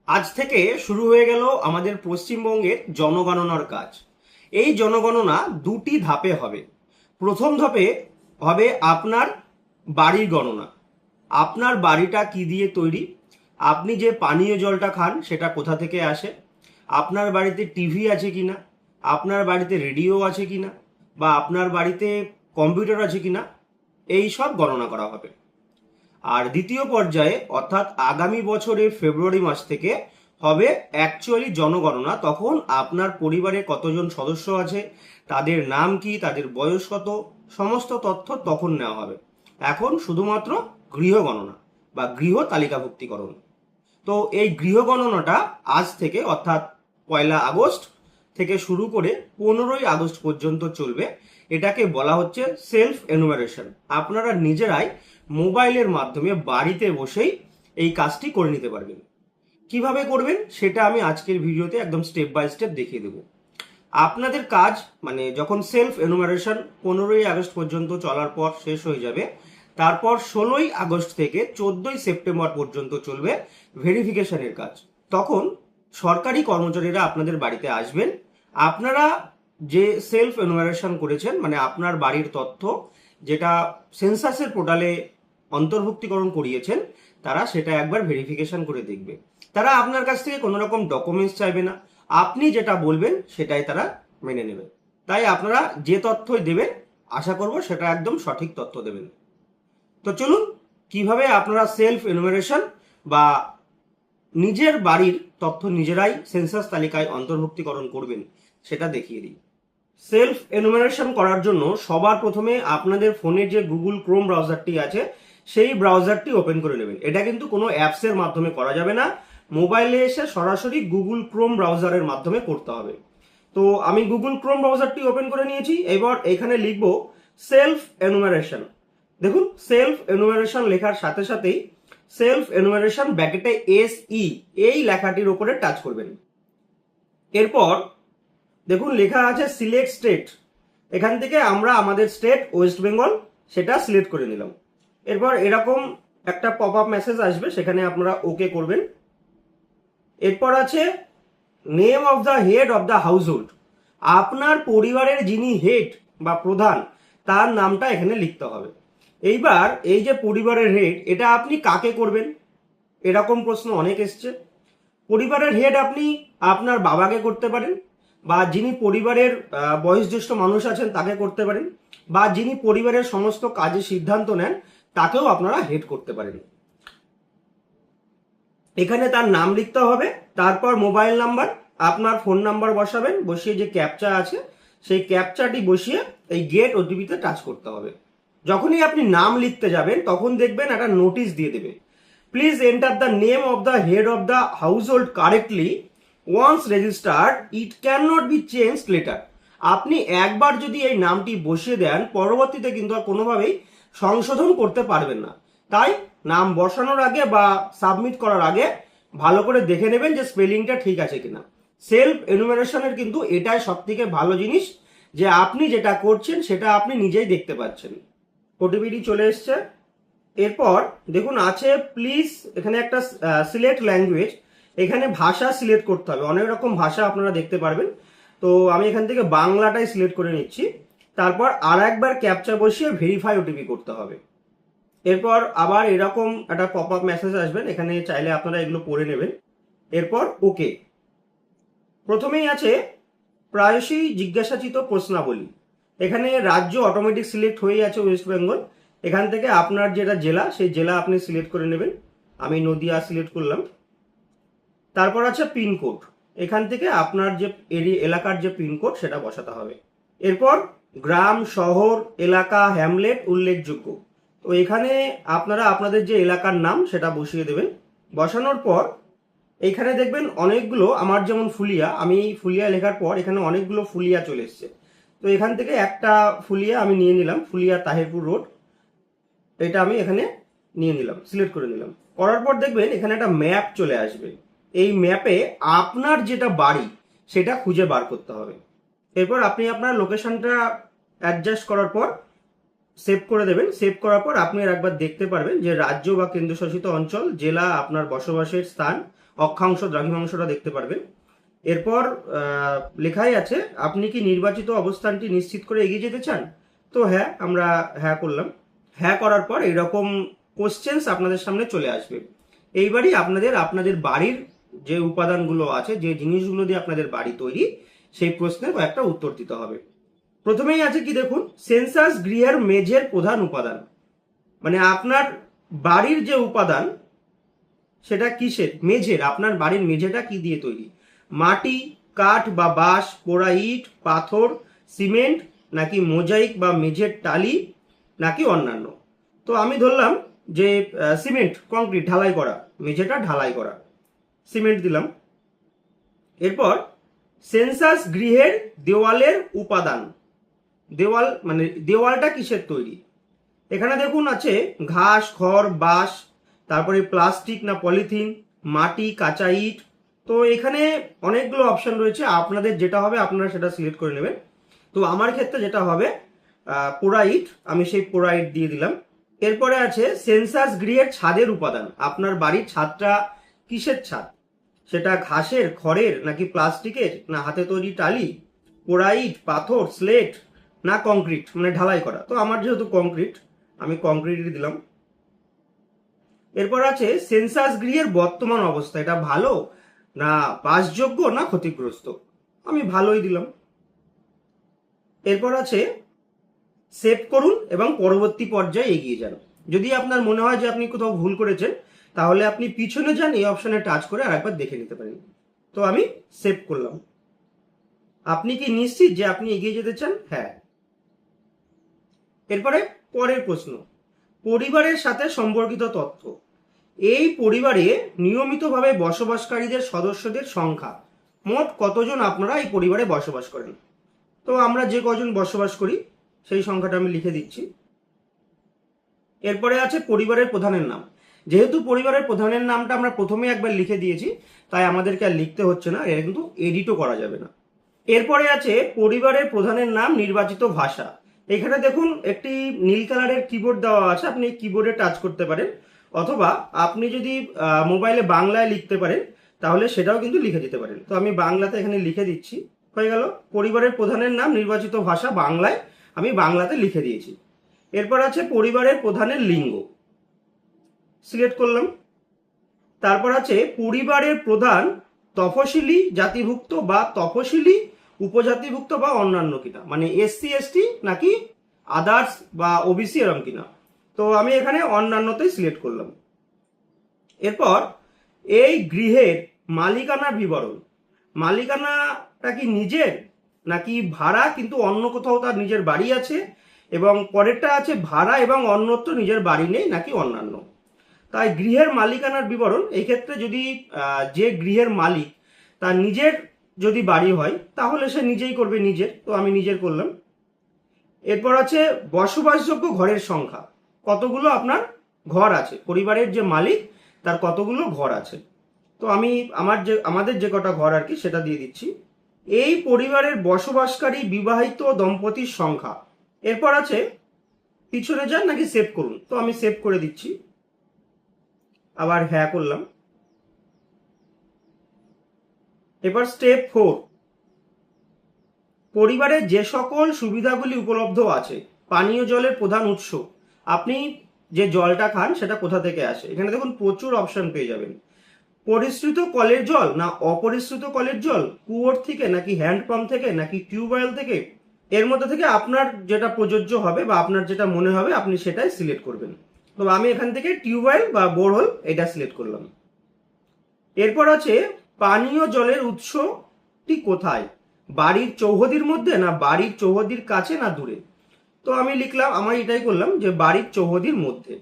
আজ থেকে শুরু হয়ে গেল আমাদের পশ্চিমবঙ্গের জনগণনার কাজ। এই জনগণনা দুটি ধাপে হবে। প্রথম ধাপে হবে আপনার বাড়ির গণনা। আপনার বাড়িটা কি দিয়ে তৈরি, আপনি যে পানীয় জলটা খান সেটা কোথা থেকে আসে, আপনার বাড়িতে টিভি আছে কিনা, আপনার বাড়িতে রেডিও আছে কিনা, বা আপনার বাড়িতে কম্পিউটার আছে কিনা, এই সব গণনা করা হবে। আর দ্বিতীয় পর্যায়ে অর্থাৎ আগামী বছরের ফেব্রুয়ারি মাস থেকে হবে অ্যাকচুয়ালি জনগণনা। তখন আপনার পরিবারে কতজন সদস্য আছে, তাদের নাম কি, তাদের বয়স কত, সমস্ত তথ্য তখন নেওয়া হবে। এখন শুধুমাত্র গৃহ গণনা বা গৃহ তালিকাভুক্তিকরণ। তো এই গৃহ গণনাটা আজ থেকে অর্থাৎ 1 আগস্ট থেকে শুরু করে 15 আগস্ট পর্যন্ত চলবে। এটাকে বলা হচ্ছে সেলফ এনুমারেশন। আপনারা নিজেরাই মোবাইলের মাধ্যমে বাড়িতে বসেই এই কাজটি করে নিতে পারবেন। কিভাবে করবেন সেটা আমি আজকের ভিডিওতে একদম স্টেপ বাই স্টেপ দেখিয়ে দেবো। আপনাদের কাজ মানে যখন সেলফ এনুমারেশন 15 আগস্ট পর্যন্ত চলার পর শেষ হয়ে যাবে, তারপর 16 আগস্ট থেকে 14 সেপ্টেম্বর পর্যন্ত চলবে ভেরিফিকেশনের কাজ। তখন সরকারি কর্মচারীরা আপনাদের বাড়িতে আসবেন। আপনারা যে সেলফ এনুমারেশন করেছেন মানে আপনার বাড়ির তথ্য যেটা সেন্সাসের পোর্টালে অন্তর্ভুক্তিকরণ করিয়েছেন, তারা সেটা একবার ভেরিফিকেশন করে দেখবে। তারা আপনার কাছ থেকে কোনো রকম ডকুমেন্টস চাইবে না, আপনি যেটা বলবেন সেটাই তারা মেনে নেবে। তাই আপনারা যে তথ্যই দেবেন আশা করব সেটা একদম সঠিক তথ্য দেবেন। তো চলুন কিভাবে আপনারা সেলফ এনুমারেশন বা নিজের বাড়ির তথ্য নিজেরাই সেন্সাস তালিকায় অন্তর্ভুক্তিকরণ করবেন সেটা দেখিয়ে দিই। সেলফ এনুমারেশন করার জন্য সবার প্রথমে আপনাদের ফোনের যে গুগল ক্রোম ব্রাউজারটি আছে সেই ব্রাউজারটি ওপেন করে নেবেন। এটা কিন্তু কোনো অ্যাপসের মাধ্যমে করা যাবে না, মোবাইলে এসে সরাসরি গুগল ক্রোম ব্রাউজারের মাধ্যমে করতে হবে। তো আমি গুগল ক্রোম ব্রাউজারটি ওপেন করে নিয়েছি। এবার এখানে লিখব সেলফ এনুমারেশন। দেখুন সেলফ এনুমারেশন লেখার সাথে সাথেই সেলফ এনুমারেশন ব্র্যাকেটে SE এই লেখাটির উপরে টাচ করবেন। এরপর দেখুন লেখা আছে সিলেক্ট স্টেট। এখান থেকে আমরা আমাদের স্টেট ওয়েস্ট বেঙ্গল সেটা সিলেক্ট করে নিলাম। এরপর এরকম একটা পপ আপ মেসেজ আসবে, সেখানে আপনারা ওকে করবেন। এরপর আছে name of the head of the house hold. আপনার পরিবারের যিনি হেড বা প্রধান তার নামটা এখানে লিখতে হবে। এইবার এই যে পরিবারের হেড, এটা আপনি কাকে করবেন এরকম প্রশ্ন অনেক এসছে। পরিবারের হেড আপনি আপনার বাবাকে করতে পারেন, বা যিনি পরিবারের বয়োজ্যেষ্ঠ মানুষ আছেন তাকে করতে পারেন, বা যিনি পরিবারের সমস্ত কাজে সিদ্ধান্ত নেন তাকেও আপনারা হেড করতে পারেন। এখানে তার নাম লিখতে হবে, তারপর মোবাইল নাম্বার, আপনার ফোন নাম্বার বসাবেন, বসিয়ে যে ক্যাপচা আছে সেই ক্যাপচাটি বসিয়ে এই গেট ওটিপিতে টাচ করতে হবে। যখনই আপনি নাম লিখতে যাবেন তখন দেখবেন একটা নোটিশ দিয়ে দেবে, please enter the name of the head of the household correctly, once registered it can not be change later. আপনি একবার যদি এই নামটি বসিয়ে দেন পরবর্তীতে কিন্তু আর কোনোভাবেই সংশোধন করতে পারবেন না। তাই নাম বসানোর আগে বা সাবমিট করার আগে ভালো করে দেখে নেবেন যে স্পেলিংটা ঠিক আছে কিনা। সেলফ এনুমারেশনের কিন্তু এটাই সব থেকে ভালো জিনিস যে আপনি যেটা করছেন সেটা আপনি নিজেই দেখতে পাচ্ছেন। ওটিপিটি চলে এসছে। এরপর দেখুন আছে প্লিজ, এখানে একটা সিলেক্ট ল্যাঙ্গুয়েজ, এখানে ভাষা সিলেক্ট করতে হবে। অনেক রকম ভাষা আপনারা দেখতে পারবেন, তো আমি এখান থেকে বাংলাটাই সিলেক্ট করে নিচ্ছি। তারপর আর একবার ক্যাপচা বসিয়ে ভেরিফাই ওটিপি করতে হবে। এরপর আবার এরকম একটা পপ আপ মেসেজ আসবেন, এখানে চাইলে আপনারা এগুলো পড়ে নেবেন। এরপর ওকে। প্রথমেই আছে প্রায়শই জিজ্ঞাসাচিত প্রশ্নাবলী। এখানে রাজ্য অটোমেটিক সিলেক্ট হয়ে আছে ওয়েস্ট বেঙ্গল। এখান থেকে আপনার যেটা জেলা সেই জেলা আপনি সিলেক্ট করে নেবেন। আমি নদিয়া সিলেক্ট করলাম। তারপর আছে পিনকোড, এখান থেকে আপনার যে এলাকার যে পিনকোড সেটা বসাতে হবে। এরপর গ্রাম, শহর, এলাকা, হ্যামলেট উল্লেখযোগ্য। তো এখানে আপনারা আপনাদের যে এলাকার নাম সেটা বসিয়ে দেবেন। বসানোর পর এখানে দেখবেন অনেকগুলো, আমার যেমন ফুলিয়া, আমি ফুলিয়া লেখার পর এখানে অনেকগুলো ফুলিয়া চলে এসছে। তো এখান থেকে একটা ফুলিয়া আমি নিয়ে নিলাম, ফুলিয়া তাহিরপুর রোড, এটা আমি এখানে নিয়ে নিলাম, সিলেক্ট করে নিলাম। করার পর দেখবেন এখানে একটা ম্যাপ চলে আসবে। এই ম্যাপে আপনার যেটা বাড়ি সেটা খুঁজে বার করতে হবে। এরপর আপনি আপনার লোকেশনটা অ্যাডজাস্ট করার পর সেভ করে দেবেন। সেভ করার পর আপনি একবার দেখতে পারবেন যে রাজ্য বা কেন্দ্রশাসিত অঞ্চল, জেলা, আপনার বসবাসের স্থান, অক্ষাংশ দ্রাঘিমাংশটা দেখতে পারবেন। এরপর লেখাই আছে, আপনি কি নির্বাচিত অবস্থানটি নিশ্চিত করে এগিয়ে যেতে চান? তো হ্যাঁ, আমরা হ্যাঁ করলাম। হ্যাঁ করার পর এরকম কোশ্চেন্স আপনাদের সামনে চলে আসবে। এইবারই আপনাদের বাড়ির যে উপাদানগুলো আছে, যে জিনিসগুলো দিয়ে আপনাদের বাড়ি তৈরি, সেই প্রশ্নের কয়েকটা উত্তর দিতে হবে। প্রথমেই আছে কি দেখুন, সেন্সাস গৃহের মেঝের প্রধান উপাদান। মানে আপনার বাড়ির যে উপাদান সেটা কিসের? মেঝের। আপনার বাড়ির মেঝেটা কি দিয়ে তৈরি? মাটি, কাঠ বা বাঁশ, পোড়া ইট, পাথর, সিমেন্ট, নাকি মোজাইক বা মেঝের টালি, নাকি অন্যান্য? তো আমি ধরলাম যে সিমেন্ট, কংক্রিট, ঢালাই করা, মেঝেটা ঢালাই করা, সিমেন্ট দিলাম। এরপর সেন্সাস গৃহের দেওয়ালের উপাদান। দেওয়াল মানে দেওয়ালটা কিসের তৈরি? এখানে দেখুন আছে ঘাস, খড়, বাঁশ, তারপরে প্লাস্টিক না পলিথিন, মাটি, কাঁচা ইট। তো এখানে অনেকগুলো অপশন রয়েছে, আপনাদের যেটা হবে আপনারা সেটা সিলেক্ট করে নেবেন। তো আমার ক্ষেত্রে যেটা হবে পোড়া ইট, আমি সেই পোড়া ইট দিয়ে দিলাম। এরপরে আছে সেন্সাস গৃহের ছাদের উপাদান। আপনার বাড়ির ছাদটা কিসের ছাদ? সেটা ঘাসের, খড়ের, নাকি প্লাস্টিকের, না হাতে তৈরি টালি, পোড়া ইট, পাথর, স্লেট, না কংক্রিট মানে ঢালাই করা? তো আমার যেহেতু কংক্রিট, আমি কংক্রিটই দিলাম। এরপর আছে সেন্সাস গৃহের বর্তমান অবস্থা। এটা ভালো, না বাসযোগ্য, না ক্ষতিগ্রস্ত? আমি ভালোই দিলাম। এরপর আছে সেভ করুন এবং পরবর্তী পর্যায়ে এগিয়ে যান। যদি আপনার মনে হয় যে আপনি কোথাও ভুল করেছেন, তাহলে আপনি পিছনে যান, এই অপশনে টাচ করে আরেকবার দেখে নিতে পারেন। তো আমি সেভ করলাম। আপনি কি নিশ্চিত যে আপনি এগিয়ে যেতে চান? হ্যাঁ। এরপরে পরের প্রশ্ন, পরিবারের সাথে সম্পর্কিত তথ্য। এই পরিবারে নিয়মিতভাবে বসবাসকারীদের সদস্যদের সংখ্যা, মোট কতজন আপনারা এই পরিবারে বসবাস করেন? তো আমরা যে কজন বসবাস করি সেই সংখ্যাটা আমি লিখে দিচ্ছি। এরপরে আছে পরিবারের প্রধানের নাম। যেহেতু পরিবারের প্রধানের নামটা আমরা প্রথমে একবার লিখে দিয়েছি, তাই আমাদেরকে আর লিখতে হচ্ছে না, এর কিন্তু এডিটও করা যাবে না। এরপরে আছে পরিবারের প্রধানের নাম, নির্বাচিত ভাষা। এখানে দেখুন একটি নীল কালারের কিবোর্ড দেওয়া আছে, আপনি কিবোর্ডে টাচ করতে পারেন, অথবা আপনি যদি মোবাইলে বাংলায় লিখতে পারেন তাহলে সেটাও কিন্তু লিখে দিতে পারেন। তো আমি বাংলাতে এখানে লিখে দিচ্ছি। হয়ে গেল, পরিবারের প্রধানের নাম, নির্বাচিত ভাষা বাংলায়, আমি বাংলাতে লিখে দিয়েছি। এরপর আছে পরিবারের প্রধানের লিঙ্গ, সিলেক্ট করলাম। তারপর আছে পরিবারের প্রধান তফসিলি জাতিভুক্ত বা তফসিলি উপজাতিভুক্ত বা অন্যান্য কিনা, মানে এসসি এসটি নাকি আদার্স বা ওবিসি এরকম কিনা। তো আমি এখানে অন্যান্যতেই সিলেক্ট করলাম। এরপর এই গৃহের মালিকানার বিবরণ। মালিকানাটা কি নিজের নাকি ভাড়া, কিন্তু অন্য কোথাও তার নিজের বাড়ি আছে, এবং পরেরটা আছে ভাড়া এবং অন্যত্র নিজের বাড়ি নেই, নাকি অন্যান্য? তাই গৃহের মালিকানার বিবরণ, এই ক্ষেত্রে যদি যে গৃহের মালিক তার নিজের যদি বাড়ি হয় তাহলে সে নিজেই করবে নিজের, তো আমি নিজের করলাম। এরপর আছে বসবাসযোগ্য ঘরের সংখ্যা, কতগুলো আপনার ঘর আছে, পরিবারের যে মালিক তার কতগুলো ঘর আছে। তো আমি আমাদের যে কটা ঘর আর কি সেটা দিয়ে দিচ্ছি। এই পরিবারের বসবাসকারী বিবাহিত দম্পতির সংখ্যা। এরপর আছে পিছনে যান নাকি সেভ করুন, তো আমি সেভ করে দিচ্ছি, আবার হ্যাঁ করলাম। এবার স্টেপ 4, পরিবারে যে সকল সুবিধাগুলি উপলব্ধ আছে। পানীয় জলের প্রধান উৎস, আপনি যে জলটা খান সেটা কোথা থেকে আসে? এখানে দেখুন প্রচুর অপশন পেয়ে যাবেন। পরিশ্রুত কলের জল না অপরিশ্রুত কলের জল, কুয়োর থেকে নাকি হ্যান্ডপাম্প থেকে নাকি টিউবওয়েল থেকে? এর মধ্যে থেকে আপনার যেটা প্রযোজ্য হবে বা আপনার যেটা মনে হবে আপনি সেটাই সিলেক্ট করবেন। তো আমি এখান থেকে টিউবওয়েল বা বোরহোল এটা সিলেক্ট করলাম। এরপর আছে পানীয় জলের উৎসটি কোথায়? বাড়ির চৌহদির মধ্যে না বাড়ির চৌহদির কাছে না দূরে? তো আমি লিখলাম, আমার এটাই করলাম যে বাড়ির চৌহদির মধ্যে।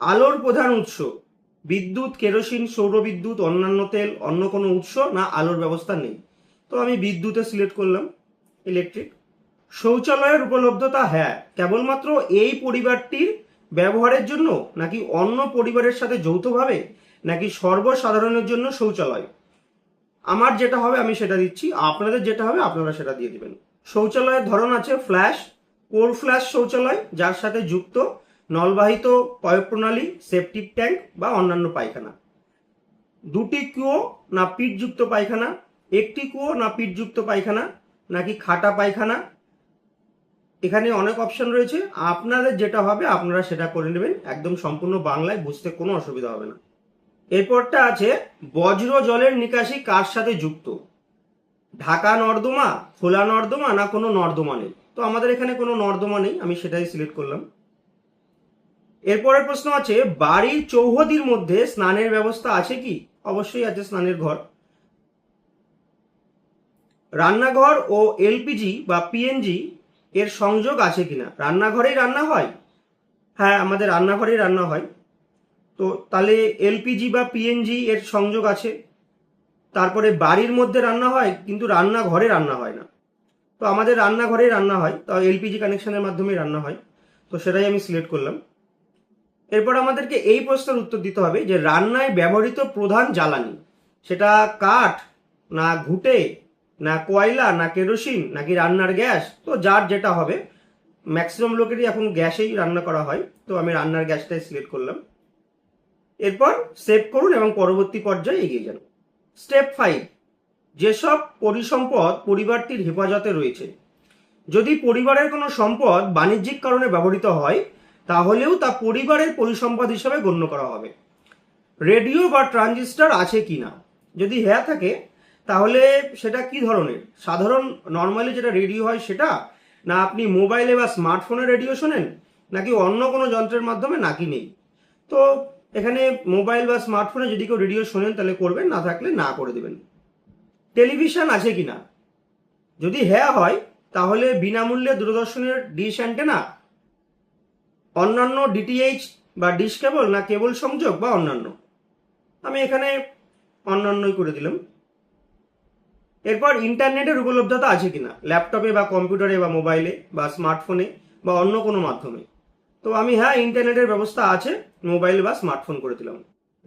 আলোর প্রধান উৎস, বিদ্যুৎ, কেরোসিন, সৌরবিদ্যুৎ, অন্যান্য তেল, অন্য কোনো উৎস না আলোর ব্যবস্থা নেই? তো আমি বিদ্যুতে সিলেক্ট করলাম, ইলেকট্রিক। শৌচালয়ের উপলব্ধতা, হ্যাঁ, কেবলমাত্র এই পরিবারটির ব্যবহারের জন্য নাকি অন্য পরিবারের সাথে যৌথভাবে নাকি সর্বসাধারণের জন্য শৌচালয়? আমার যেটা হবে আমি সেটা দিচ্ছি, আপনাদের যেটা হবে আপনারা সেটা দিয়ে দিবেন। শৌচালয়ের ধরন আছে ফ্ল্যাশ, কোর ফ্ল্যাশ শৌচালয় যার সাথে যুক্ত নলবাহিত পয়ঃপ্রণালী, সেপটিক ট্যাঙ্ক বা অন্যান্য পায়খানা। দুটি কুয়ো না পিঠযুক্ত পায়খানা, একটি কুয়ো না পিঠযুক্ত পায়খানা, নাকি খাটা পায়খানা? এখানে অনেক অপশন রয়েছে, আপনাদের যেটা হবে আপনারা সেটা করে নেবেন, একদম সম্পূর্ণ বাংলায়, বুঝতে কোনো অসুবিধা হবে না। এরপরটা আছে বজ্র জলের নিকাশি কার সাথে যুক্ত? ঢাকা নর্দমা, খোলা নর্দমা, না কোনো নর্দমা নেই? তো আমাদের এখানে কোনো নর্দমা নেই, আমি সেটাই সিলেক্ট করলাম। এরপরের প্রশ্ন আছে বাড়ির চৌহদির মধ্যে স্নানের ব্যবস্থা আছে কি? অবশ্যই আছে স্নানের ঘর। রান্নাঘর ও এলপিজি বা পিএনজি এর সংযোগ আছে কিনা? রান্নাঘরেই রান্না হয়? হ্যাঁ, আমাদের রান্নাঘরেই রান্না হয়। তো তাহলে এলপিজি বা পিএনজি এর সংযোগ আছে। তারপরে বাড়ির মধ্যে রান্না হয় কিন্তু রান্নাঘরে রান্না হয় না, তো আমাদের রান্নাঘরেই রান্না হয়, তো এলপিজি কানেকশনের মাধ্যমে রান্না হয়, তো সেটাই আমি সিলেক্ট করলাম। এরপর আমাদেরকে এই প্রশ্নের উত্তর দিতে হবে যে রান্নায় ব্যবহৃত প্রধান জ্বালানি, সেটা কাঠ না ঘুঁটে না কয়লা না কেরোসিন নাকি রান্নার গ্যাস? তো যার যেটা হবে, ম্যাক্সিমাম লোকেরই এখন গ্যাসেই রান্না করা হয়, তো আমি রান্নার গ্যাসটাই সিলেক্ট করলাম। এরপর সেভ করুন এবং পরবর্তী পর্যায়ে এগিয়ে যান। স্টেপ 5, যেসব পরিসম্পদ পরিবারটির হেফাজতে রয়েছে, যদি পরিবারের কোনো সম্পদ বাণিজ্যিক কারণে ব্যবহৃত হয় তাহলেও তা পরিবারের পরিসম্পদ হিসেবে গণ্য করা হবে। রেডিও বা ট্রানজিস্টর আছে কিনা? যদি হ্যাঁ থাকে তাহলে সেটা কি ধরনের? সাধারণ নর্মালি যেটা রেডিও হয় সেটা, না আপনি মোবাইলে বা স্মার্টফোনে রেডিও শোনেন, নাকি অন্য কোনো যন্ত্রের মাধ্যমে, নাকি নেই? তো এখানে মোবাইল বা স্মার্টফোনে যদি কেউ রেডিও শোনেন তাহলে করবেন, না থাকলে না করে দেবেন। টেলিভিশন আছে কিনা? যদি হ্যাঁ হয় তাহলে বিনামূল্যে দূরদর্শনের ডিশ অ্যান্টেনা, অন্যান্য ডিটিএইচ বা ডিশ কেবল, না কেবল সংযোগ বা অন্যান্য? আমি এখানে অন্যান্যই করে দিলাম। এরপর ইন্টারনেটের উপলব্ধতা আছে কিনা, ল্যাপটপে বা কম্পিউটারে বা মোবাইলে বা স্মার্টফোনে বা অন্য কোনো মাধ্যমে? তো আমি হ্যাঁ, ইন্টারনেটের ব্যবস্থা আছে, মোবাইল বা স্মার্টফোন করে দিলাম।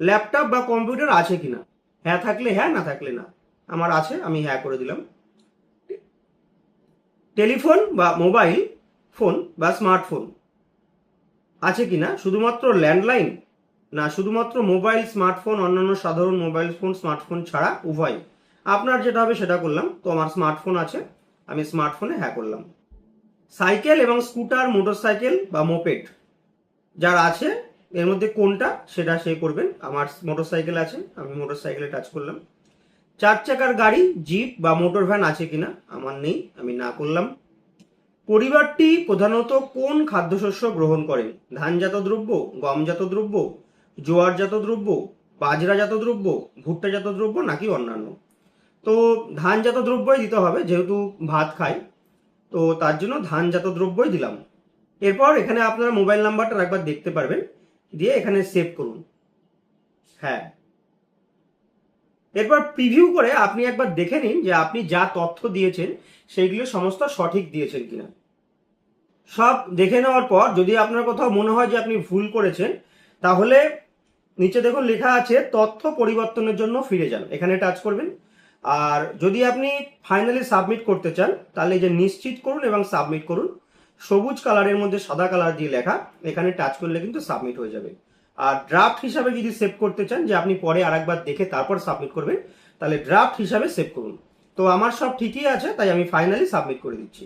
ল্যাপটপ বা কম্পিউটার আছে কিনা? হ্যাঁ থাকলে হ্যাঁ, না থাকলে না। আমার আছে, আমি হ্যাঁ করে দিলাম। টেলিফোন বা মোবাইল ফোন বা স্মার্টফোন আছে কিনা? শুধুমাত্র ল্যান্ডলাইন, না শুধুমাত্র মোবাইল, স্মার্টফোন, অন্যান্য সাধারণ মোবাইল ফোন, স্মার্টফোন ছাড়া উভয়? আপনার যেটা হবে সেটা করলাম, তো আমার স্মার্টফোন আছে, আমি স্মার্টফোনে হ্যাঁ করলাম। সাইকেল এবং স্কুটার, মোটরসাইকেল বা মোপেড যার আছে এর মধ্যে কোনটা, সেটা সে করবেন। আমার মোটরসাইকেল আছে, আমি মোটরসাইকেলে টাচ করলাম। 4 চাকার গাড়ি, জিপ বা মোটর ভ্যান আছে কিনা? আমার নেই, আমি না করলাম। পরিবারটি প্রধানত কোন খাদ্যশস্য গ্রহণ করেন? ধানজাত দ্রব্য, গমজাত দ্রব্য, জোয়ারজাত দ্রব্য, বাজরাজাত দ্রব্য, ভুট্টাজাত দ্রব্য, নাকি অন্যান্য? তো ধানজাত দ্রব্যই দিতে হবে, যেহেতু ভাত খাই, তো তার জন্য ধানজাত দ্রব্যই দিলাম। এরপর এখানে আপনারা মোবাইল নাম্বারটা একবার দেখতে পারবেন, দিয়ে এখানে সেভ করুন। হ্যাঁ, এরপর প্রিভিউ করে আপনি একবার দেখে নিন যে আপনি যা তথ্য দিয়েছেন সেইগুলো সমস্ত সঠিক দিয়েছেন কিনা। সব দেখে নেওয়ার পর যদি আপনার কোথাও মনে হয় যে আপনি ভুল করেছেন, তাহলে নিচে দেখুন লেখা আছে তথ্য পরিবর্তনের জন্য ফিরে যান, এখানে টাচ করবেন। আর যদি আপনি ফাইনালি সাবমিট করতে চান তাহলে যে নিশ্চিত করুন এবং সাবমিট করুন, সবুজ কালারের মধ্যে সাদা কালার দিয়ে লেখা, এখানে টাচ করলে কিন্তু সাবমিট হয়ে যাবে। আর ড্রাফট হিসাবে যদি সেভ করতে চান, যে আপনি পরে আরেকবার দেখে তারপর সাবমিট করবেন, তাহলে ড্রাফট হিসাবে সেভ করুন। তো আমার সব ঠিকই আছে, তাই আমি ফাইনালি সাবমিট করে দিচ্ছি।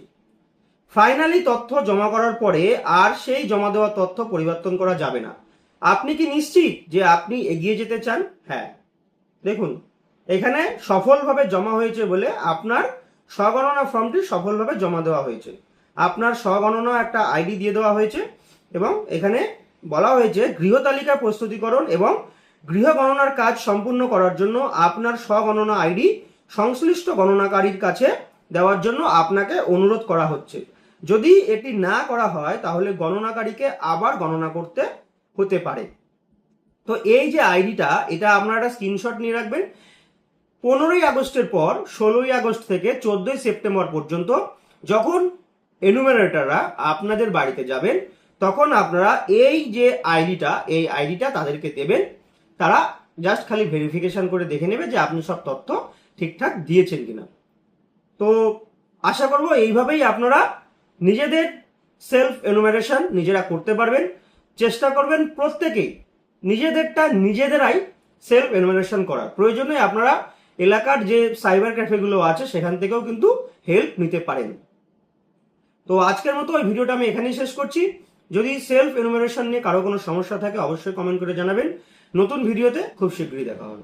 ফাইনালি তথ্য জমা করার পরে আর সেই জমা দেওয়া তথ্য পরিবর্তন করা যাবে না। আপনি কি নিশ্চিত যে আপনি এগিয়ে যেতে চান? হ্যাঁ, দেখুন এখানে সফলভাবে জমা হয়েছে বলে আপনার স্বগণনা ফর্মটি সফলভাবে জমা দেওয়া হয়েছে। আপনার স্বগণনা একটা আইডি দিয়ে দেওয়া হয়েছে এবং এখানে বলা হয়েছে গৃহ তালিকা প্রস্তুতিকরণ এবং গৃহ গণনার কাজ সম্পূর্ণ করার জন্য আপনার স্বগণনা আইডি সংশ্লিষ্ট গণনাকারীর কাছে দেওয়ার জন্য আপনাকে অনুরোধ করা হচ্ছে। যদি এটি না করা হয় তাহলে গণনাকারীকে আবার গণনা করতে হতে পারে। তো এই যে আইডিটা, এটা আপনারা একটা স্ক্রিনশট নিয়ে রাখবেন। 15ই আগস্টের পর 16ই আগস্ট থেকে 14ই সেপ্টেম্বর পর্যন্ত যখন এনুমারেটররা আপনাদের বাড়িতে যাবেন, তখন আপনারা এই যে আইডিটা তাদেরকে দেবেন। তারা জাস্ট খালি ভেরিফিকেশন করে দেখে নেবে যে আপনি সব তথ্য ঠিকঠাক দিয়েছেন কিনা। তো আশা করব এইভাবেই আপনারা নিজেদের সেলফ এনুমারেশন নিজেরা করতে পারবেন। চেষ্টা করবেন প্রত্যেকেই নিজেদেরটা নিজেদেরাই সেলফ এনুমারেশন করার। প্রয়োজনে আপনারা এলাকার যে সাইবার ক্যাফেগুলো আছে সেখান থেকেও কিন্তু হেল্প নিতে পারেন। তো আজকের মতো ওই ভিডিওটা আমি এখানেই শেষ করছি। যদি সেলফ এনুমারেশন নিয়ে কারো কোনো সমস্যা থাকে অবশ্যই কমেন্ট করে জানাবেন। নতুন ভিডিওতে খুব শীঘ্রই দেখা হবে।